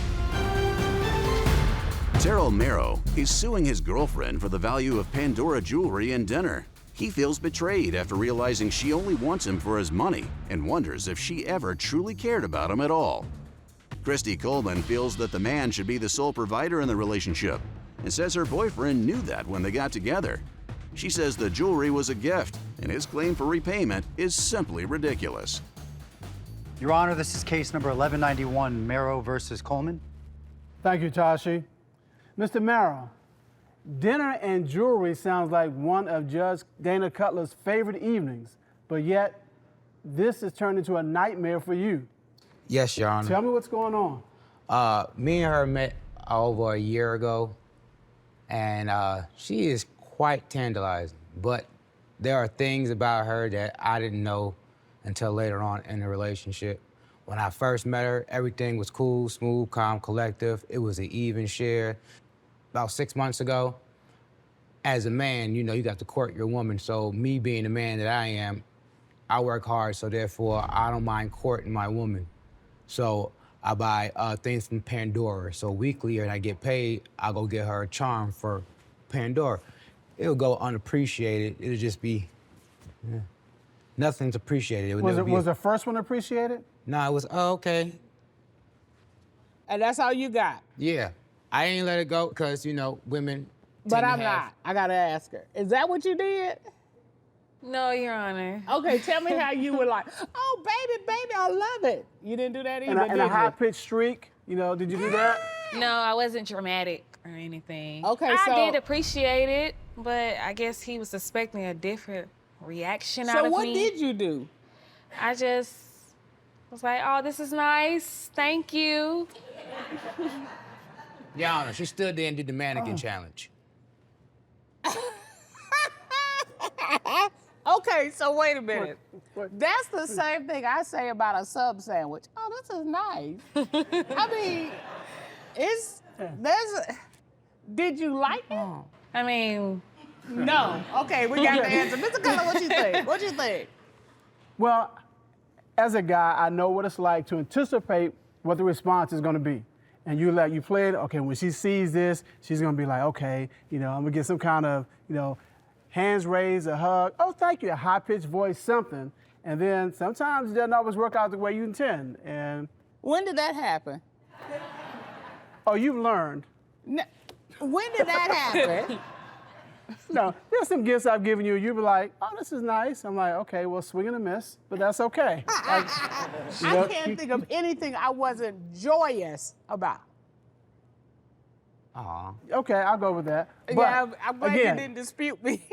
Terrell Marrow is suing his girlfriend for the value of Pandora jewelry and dinner. He feels betrayed after realizing she only wants him for his money and wonders if she ever truly cared about him at all. Christy Coleman feels that the man should be the sole provider in the relationship and says her boyfriend knew that when they got together. She says the jewelry was a gift and his claim for repayment is simply ridiculous. Your Honor, this is case number 1191, Marrow versus Coleman. Thank you, Tashi. Mr. Marrow, dinner and jewelry sounds like one of Judge Dana Cutler's favorite evenings, but yet this has turned into a nightmare for you. Yes, Your Honor. Tell me what's going on. Me and her met over a year ago, and she is quite tantalizing, but there are things about her that I didn't know until later on in the relationship. When I first met her, everything was cool, smooth, calm, collective. It was an even share. About 6 months ago, as a man, you know, you got to court your woman. So me being the man that I am, I work hard, so therefore I don't mind courting my woman. So I buy things from Pandora. So weekly, and I get paid, I'll go get her a charm for Pandora. It'll go unappreciated. It'll just be, nothing's appreciated. Was the first one appreciated? No, it was, oh, okay. And that's all you got? Yeah. I ain't let it go because, you know, women But tend to I'm have- not. I gotta ask her. Is that what you did? No, Your Honor. Okay, tell me how you were like, oh, baby, I love it. You didn't do that either, And a high-pitched shriek, you know, did you do that? No, I wasn't dramatic or anything. Okay, I so- did appreciate it, but I guess he was expecting a different reaction out of me. So what did you do? I just was like, oh, this is nice. Thank you. Your Honor, she stood there and did the mannequin challenge. Okay, so wait a minute. That's the same thing I say about a sub sandwich. Oh, this is nice. I mean, did you like it? I mean, no. Okay, we got the answer. Mr. Cutler, what you think? What you think? Well, as a guy, I know what it's like to anticipate what the response is going to be. And you play it, okay, when she sees this, she's going to be like, okay, you know, I'm going to get some kind of, you know, hands raised, a hug, oh, thank you, a high-pitched voice, something. And then sometimes it doesn't always work out the way you intend. And When did that happen? oh, you've learned. No, when did that happen? No, there's some gifts I've given you. You'll be like, oh, this is nice. I'm like, okay, well, swing and a miss, but that's okay. I can't think of anything I wasn't joyous about. Aw. Okay, I'll go with that. But Yeah, I'm glad again, you didn't dispute me.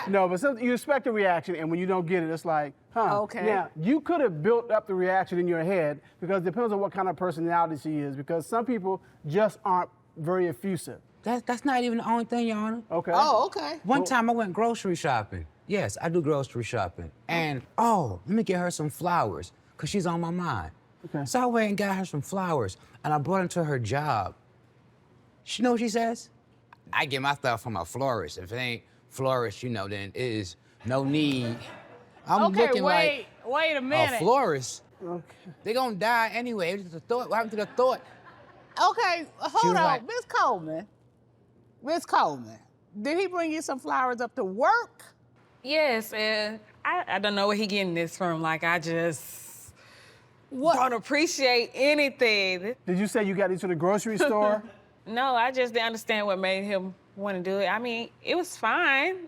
no, but you expect a reaction, and when you don't get it, it's like, huh. Okay. Now, you could have built up the reaction in your head because it depends on what kind of personality she is, because some people just aren't very effusive. That's not even the only thing, Your Honor. Okay. Oh, okay. One time I went grocery shopping. Yes, I do grocery shopping. And, let me get her some flowers, because she's on my mind. Okay. So I went and got her some flowers, and I brought her to her job. She know what she says? I get my stuff from a florist. If it ain't florist, you know, then it is no need. I'm Okay, looking wait a like minute. a florist. Okay. They gonna die anyway. It's just a thought. What happened to the thought? Okay, hold was on. like- Miss Coleman, did he bring you some flowers up to work? yes, and I don't know where he getting this from. Like, I just don't appreciate anything. Did you say you got into the grocery store? No, I just didn't understand what made him want to do it. I mean, it was fine.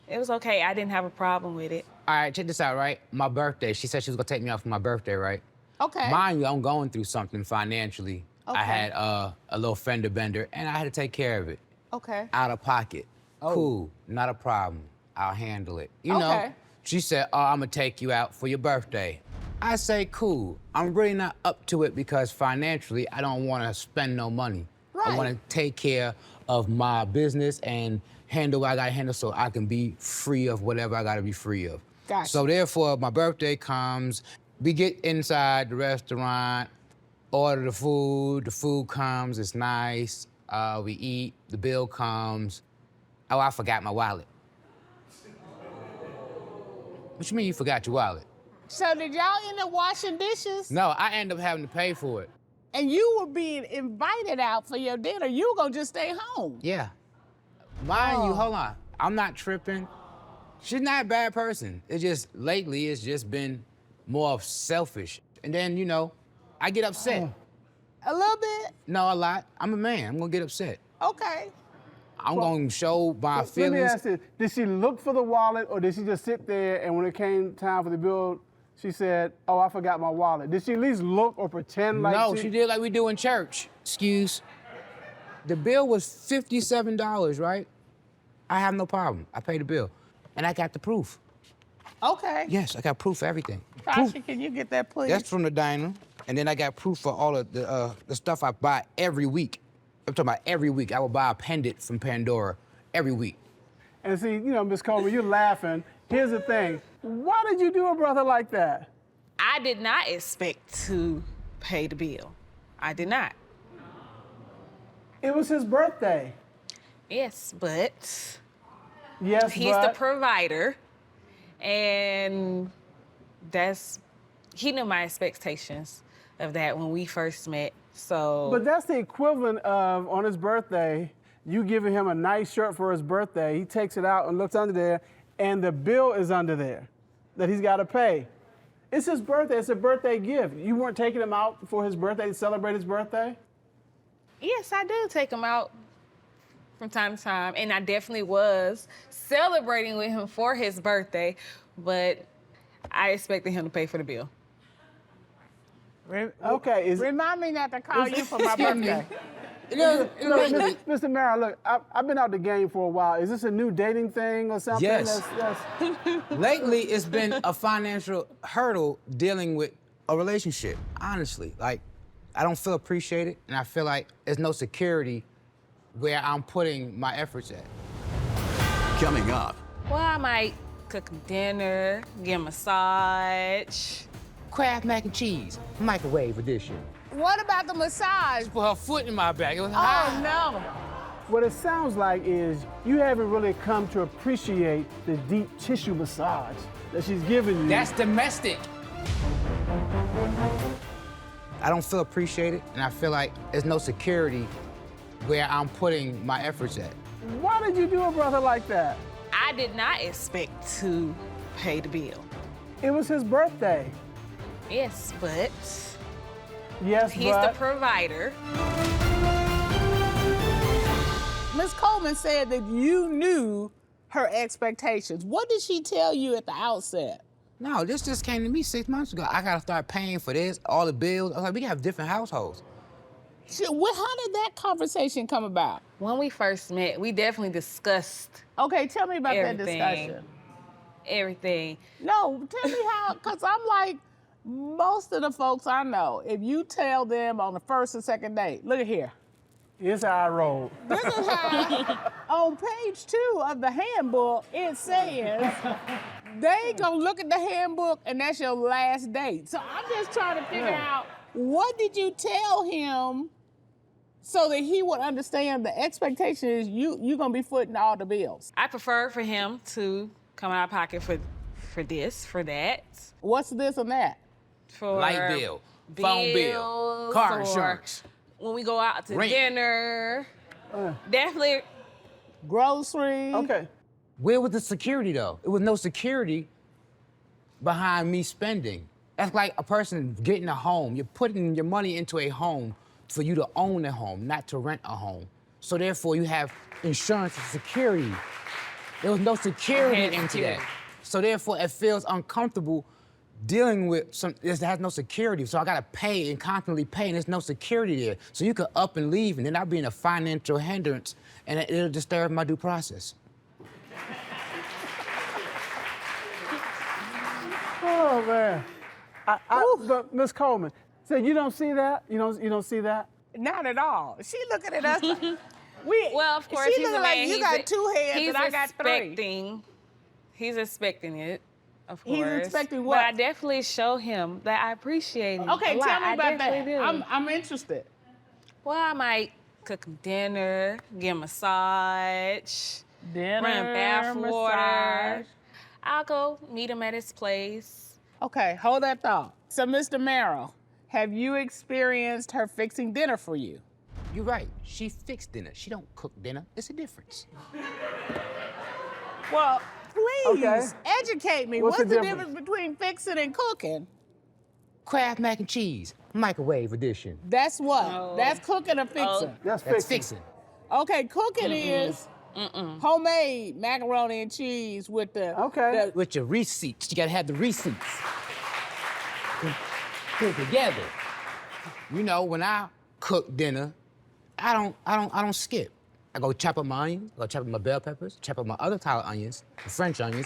It was okay. I didn't have a problem with it. All right, check this out, right? My birthday. She said she was gonna take me out for my birthday, right? Okay. Mind you, I'm going through something financially. Okay. I had a little fender bender, and I had to take care of it. Okay. Out of pocket. Oh. Cool, not a problem. I'll handle it. You know, Okay. she said, oh, I'm gonna take you out for your birthday. I say, cool. I'm really not up to it because financially, I don't wanna spend no money. I Right. wanna take care of my business and handle what I gotta handle so I can be free of whatever I gotta be free of. Gotcha. So therefore, my birthday comes, we get inside the restaurant, order the food comes, it's nice, we eat, the bill comes. Oh, I forgot my wallet. What you mean you forgot your wallet? So did y'all end up washing dishes? No, I end up having to pay for it. And you were being invited out for your dinner. You were gonna just stay home. Yeah. Mind you, Oh. hold on. I'm not tripping. She's not a bad person. It's just, lately, it's just been more selfish. And then, you know, I get upset. A little bit? No, a lot. I'm a man. I'm gonna get upset. Okay. I'm gonna show my Let me feelings. ask you, did she look for the wallet or did she just sit there and when it came time for the bill, she said, oh, I forgot my wallet. Did she at least look or pretend like No, she did like we do in church. Excuse. The bill was $57, right? I have no problem. I paid the bill. And I got the proof. Okay. Yes, I got proof for everything. Tasha, can you get that, please? That's from the diner. And then I got proof for all of the stuff I buy every week. I'm talking about every week. I will buy a pendant from Pandora every week. And see, you know, Miss Coleman, you're laughing. Here's the thing. Why did you do a brother like that? I did not expect to pay the bill. I did not. It was his birthday. Yes, but Yes, he's but the provider, and he knew my expectations of that when we first met. So. But that's the equivalent of, on his birthday, you giving him a nice shirt for his birthday. He takes it out and looks under there, and the bill is under there that he's got to pay. It's his birthday. It's a birthday gift. You weren't taking him out for his birthday to celebrate his birthday? Yes, I do take him out from time to time, and I definitely was celebrating with him for his birthday, but I expected him to pay for the bill. Okay. Remind me not to call you for my birthday. Look, Mr. Marrow, look, I've been out the game for a while. Is this a new dating thing or something? Yes. Lately, it's been a financial hurdle dealing with a relationship, honestly. Like, I don't feel appreciated, and I feel like there's no security where I'm putting my efforts at. Coming up. Well, I might cook him dinner, give him a massage. Kraft mac and cheese, microwave edition. What about the massage? Put her foot in my back. It was Oh, no. What it sounds like is you haven't really come to appreciate the deep tissue massage that she's giving you. That's domestic. I don't feel appreciated, and I feel like there's no security where I'm putting my efforts at. Why did you do a brother like that? I did not expect to pay the bill. It was his birthday. Yes, but Yes, he's but the provider. Ms. Coleman said that you knew her expectations. What did she tell you at the outset? No, this just came to me 6 months ago. I gotta start paying for this, all the bills. I was like, we have different households. How did that conversation come about? When we first met, we definitely discussed. Okay, tell me about everything. that discussion. Everything. No, tell me how, because I'm like, most of the folks I know, if you tell them on the first or second date, look at here. Here's how I roll. This is how, on page 2 of the handbook, it says, they gonna look at the handbook and that's your last date. So I'm just trying to figure out, what did you tell him so that he would understand the expectation is you're gonna be footing all the bills? I prefer for him to come out of pocket for this, for that. What's this and that? For Light bill, phone bill, car insurance. When we go out to Rent. dinner, definitely. Groceries. Okay. Where was the security, though? It was no security behind me spending. That's like a person getting a home. You're putting your money into a home for you to own a home, not to rent a home. So therefore, you have insurance and security. There was no security into that. So therefore, it feels uncomfortable dealing with something that has no security. So I gotta pay and constantly pay, and there's no security there. So you could up and leave, and then I'll be in a financial hindrance, and it'll disturb my due process. Oh, man. But Ms. Coleman, so you don't see that? You don't see that? Not at all. She looking at us. Well, of course, she he's looking a like man. you got 2 hands and I got 3. He's expecting it, of course. He's expecting what? But I definitely show him that I appreciate him. Okay, a lot. tell me I about that. definitely do. I'm interested. Well, I might cook him dinner, give him a massage, run bath water. massage. I'll go meet him at his place. Okay, hold that thought. So, Mr. Marrow, have you experienced her fixing dinner for you? You're right. She fixed dinner. She don't cook dinner. It's a difference. Well, please Okay. educate me. What's What's the the difference? difference between fixing and cooking? Kraft mac and cheese, microwave edition. That's what? That's cooking or fixing? That's That's fixing. fixing. Okay, cooking is homemade macaroni and cheese with the Okay. With your receipts. You gotta have the receipts. put together. You know, when I cook dinner, I don't skip. I go chop up my onions, I go chop up my bell peppers, chop up my other type of onions, the French onions,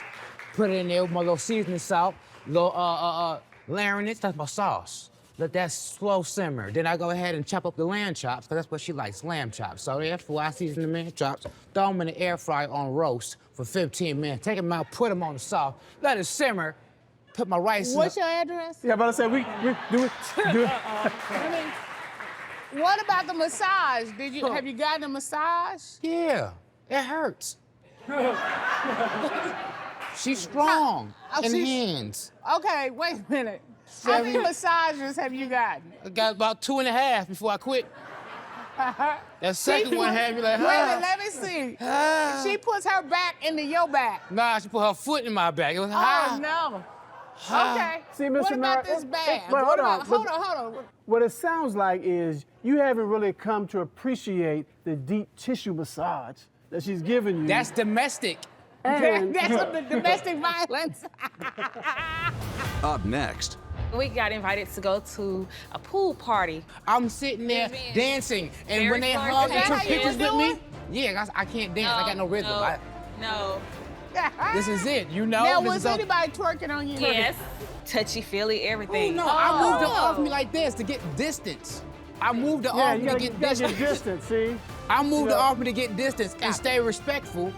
put it in there with my little seasoning salt, little layering it, that's my sauce. Let that slow simmer. Then I go ahead and chop up the lamb chops, because that's what she likes, lamb chops. So therefore, I season the lamb chops, throw them in the air fryer on roast for 15 minutes, take them out, put them on the sauce, let it simmer, put my rice What's in your address? Yeah, but I said we do it. What about the massage? Have you gotten a massage? Yeah, it hurts. She's strong in hands. Okay, wait a minute. How many massages have you gotten? I got about 2.5 before I quit. That second one had me like, Wait a minute, let me see. She puts her back into your back. Nah, she put her foot in my back. It was Oh, no. Okay. See, Mr. What about Marrow, this bag? but Hold hold on. What it sounds like is you haven't really come to appreciate the deep tissue massage that she's giving you. That's domestic. And That's the domestic violence. Up next, We got invited to go to a pool party. I'm sitting there dancing, and very when they smart. hug Is and that took how you pictures was with me, yeah, I can't dance. I got no rhythm. No. This is it, you know? Now, This was is a- anybody twerking on you? Yes. Touchy-feely, Oh, everything. no, I moved her off me like this to get distance. I moved her yeah, off you me to gotta, get you gotta distance. get distance, see? I moved her Yeah. off me to get distance and stay respectful.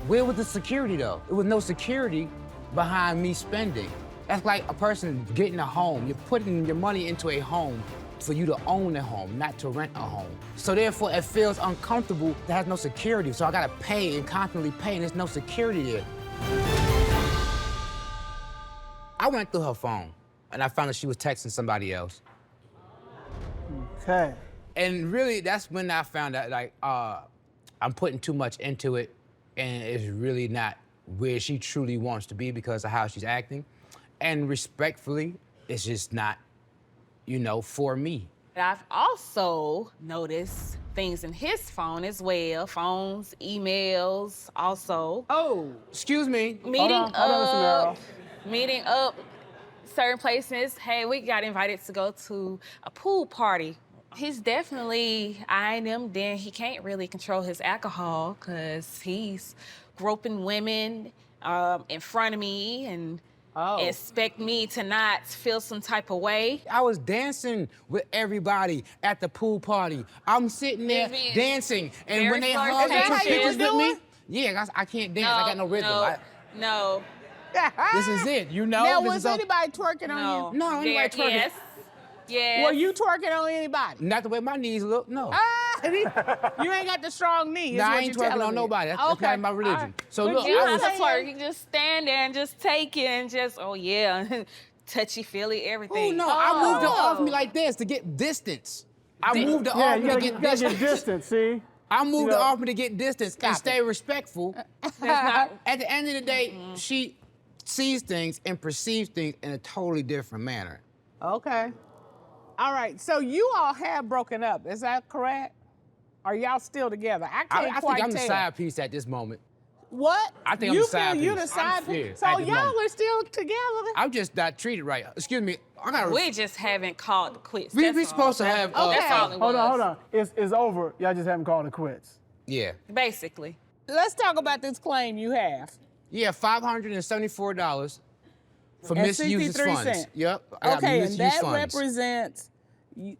Where was the security, though? There was no security behind me spending. That's like a person getting a home. You're putting your money into a home for you to own a home, not to rent a home. So therefore, it feels uncomfortable that has no security. So I gotta pay and constantly pay, and there's no security there. I went through her phone, and I found that she was texting somebody else. Okay. And really, that's when I found out, like, I'm putting too much into it, and it's really not where she truly wants to be because of how she's acting. And respectfully, it's just not, you know, for me. I've also noticed things in his phone as well. Phones, emails, also. Oh. Excuse me. Meeting Hold on, Mr. Marrow. meeting up certain places. Hey, we got invited to go to a pool party. He's definitely eyeing them. Then he can't really control his alcohol because he's groping women in front of me and expect me to not feel some type of way. I was dancing with everybody at the pool party. I'm sitting there Vivian, dancing, and very when they smart hug and decision. took Is that how you pictures was with me, yeah, I can't dance. I got no rhythm. No. This is it, you know? Now, This was is a- anybody twerking on you? No, anybody twerking. Yes. Yes. Were you twerking on anybody? Not the way my knees look, no. You ain't got the strong knee. is Nah, I what ain't you twerking telling on me. nobody. That's not my religion. All right. So But look, You I not was, a flirt. You just stand there and just take it and just, oh yeah, touchy-feely, everything. oh no, I moved her off me like this to get distance. I moved her Yeah, off you me to gotta, get you gotta get distance. distance, see? I moved You her know- off me to get distance and stay respectful. At the end of the day, she sees things and perceives things in a totally different manner. Okay. All right. So you all have broken up. Is that correct? Are y'all still together? I can't I quite think I'm tell. the side piece at this moment. What? I think I'm you the side feel you piece. the side Yeah, piece. So at y'all this moment. are still together? I'm just not treated right. Excuse me, I gotta. We just haven't called the quits. We That's all. supposed to have. Okay. That's all it Hold on, was. hold on. It's over. Y'all just haven't called it quits. Yeah. Basically. Let's talk about this claim you have. Yeah, $574 for And misused 63 funds. cents. Yep. I got Okay, and misused that funds. represents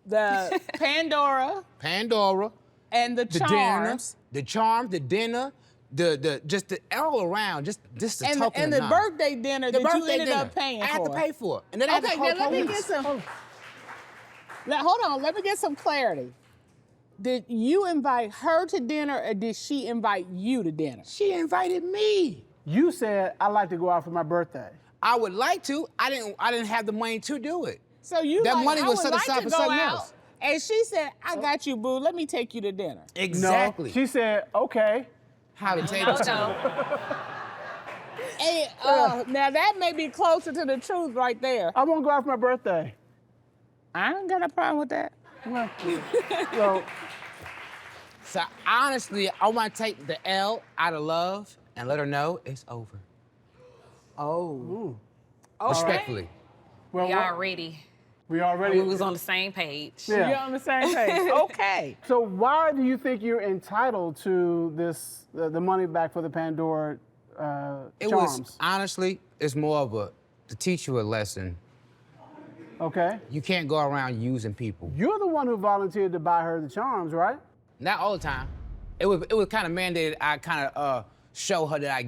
the Pandora Pandora, and the the charms. the dinner, the just the all around, just the And token the of birthday dinner The that you birthday ended dinner. up paying I had for. to pay for it. And then I had to Okay, call now let me police. get some. Now, hold on, let me get some clarity. Did you invite her to dinner or did she invite you to dinner? She invited me. You said, I'd like to go out for my birthday. I would like to. I didn't have the money to do it. So you That like, money I was would set like aside to for go something out. else. And she said, I got you, boo. Let me take you to dinner. Exactly. No, she said, okay. How the tables turn. Hey, now that may be closer to the truth right there. I won't go out for my birthday. I ain't got a problem with that. So, So honestly, I want to take the L out of love and let her know it's over. Oh. Respectfully. Well, We already we was on the same page. Yeah. You're on the same page. Okay. So why do you think you're entitled to this, the money back for the Pandora It charms? was, honestly, it's more of to teach you a lesson. Okay. You can't go around using people. You're the one who volunteered to buy her the charms, right? Not all the time. It was kind of mandated I kind of show her that I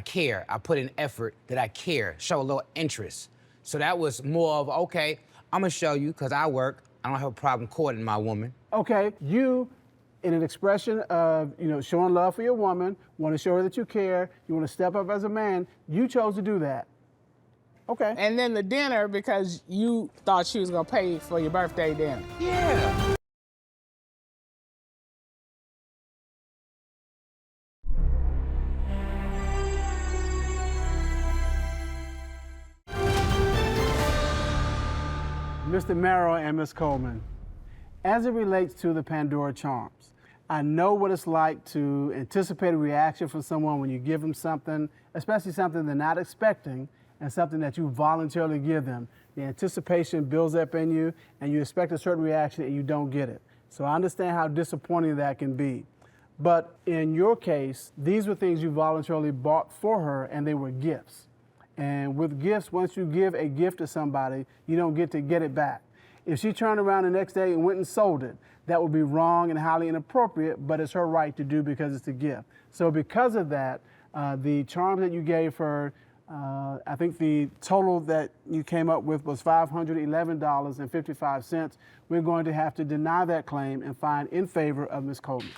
care. I put in effort, that I care, show a little interest. So that was more of, okay, I'm gonna show you, because I work. I don't have a problem courting my woman. Okay, you, in an expression of, showing love for your woman, want to show her that you care, you want to step up as a man, you chose to do that. Okay. And then the dinner, because you thought she was gonna pay for your birthday dinner. Yeah. Mr. Marrow and Ms. Coleman, as it relates to the Pandora charms, I know what it's like to anticipate a reaction from someone when you give them something, especially something they're not expecting, and something that you voluntarily give them. The anticipation builds up in you, and you expect a certain reaction, and you don't get it. So I understand how disappointing that can be. But in your case, these were things you voluntarily bought for her, and they were gifts. And with gifts, once you give a gift to somebody, you don't get to get it back. If she turned around the next day and went and sold it, that would be wrong and highly inappropriate, but it's her right to do because it's a gift. So because of that, the charms that you gave her, I think the total that you came up with was $511.55. We're going to have to deny that claim and find in favor of Ms. Coleman.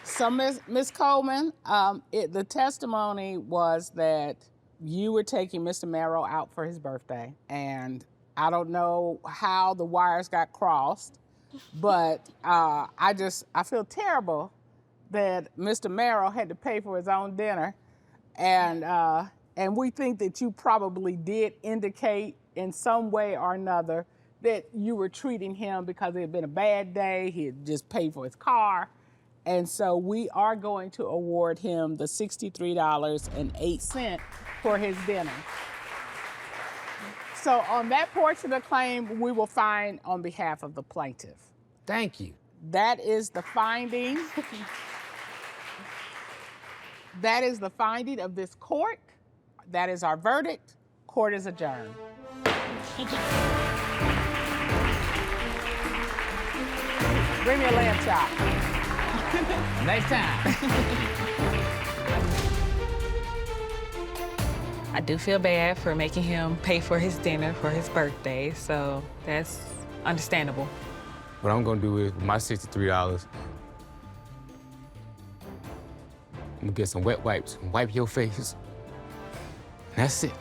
So, Ms. Coleman, the testimony was that you were taking Mr. Marrow out for his birthday, and I don't know how the wires got crossed, but I feel terrible that Mr. Marrow had to pay for his own dinner, and we think that you probably did indicate in some way or another that you were treating him because it had been a bad day, he had just paid for his car. And so we are going to award him the $63.08 for his dinner. So on that portion of the claim, we will find on behalf of the plaintiff. Thank you. That is the finding. That is the finding of this court. That is our verdict. Court is adjourned. Bring me a lamb chop. Next time. I do feel bad for making him pay for his dinner for his birthday, so that's understandable. What I'm gonna do is, with my $63, I'm gonna get some wet wipes and wipe your face. That's it.